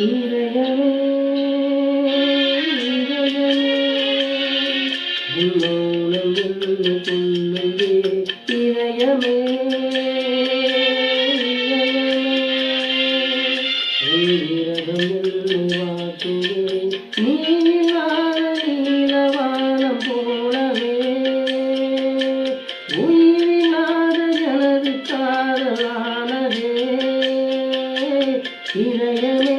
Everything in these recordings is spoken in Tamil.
இதயமே இதயமே உன்னோலம் என்று கொள்ளுங்கே இதயமே உயிரகம் என்று வாக்குவே நீ இல்லாத நீலவானம் போலவே உயிரில்லாத எனது காதலானதே இதயமே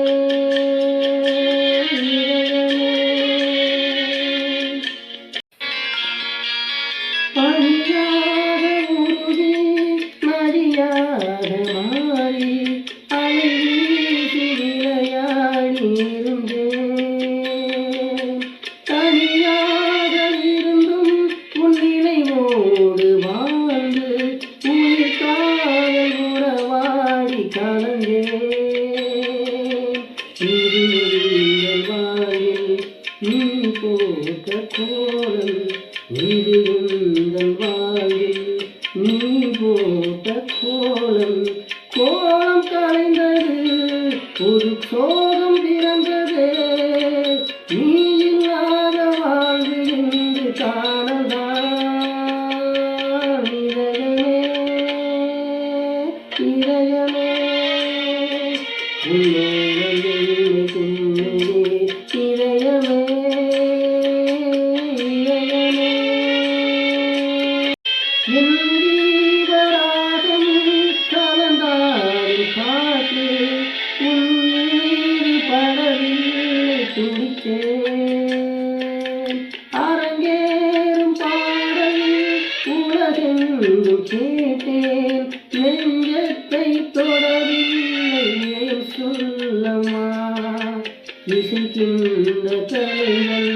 பணியாத உருகி மரியாத மாறி அழகி விளையாடி இருந்தேன் தனியாக இருந்தும் உன் நினைவோடு வாழ்ந்து உயிர் காதல் உறவாடி கலந்தேன் இது உங்கள் வாழ்வில் நீ போட்ட கோலம் இது உங்கள் வாழ்வில் நீ போட்ட கோலம் கோலம் கலைந்தது ஒரு சோகம் பிறந்தது நீ இல்லாத வாழ்வு என்று காணதான் இதயமே இதயமே இதயமே எந்தீவராகம் கலந்தாடும் காற்று உன்னீர் படவில்லை துடித்தேன் அரங்கேறும் பாடலில் உலகெங்கும் கேட்டேன் நெஞ்சத்தை தொடவில்லை ஏன் சொல்லமா இசைக்கின்ற தலைவன்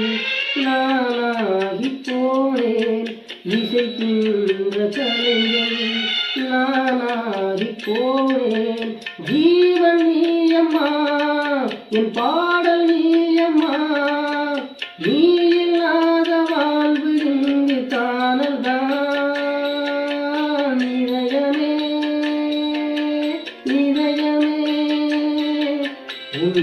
நானாகி போனேன் இசைக்கின்ற கலைஞன் நானாகி போனேன் ஜீவன் நீயம்மா என் பாடல் நீயம்மா நீ இல்லாத வாழ்வு இங்கு காணல்தான் இதயமே இதயமே உன்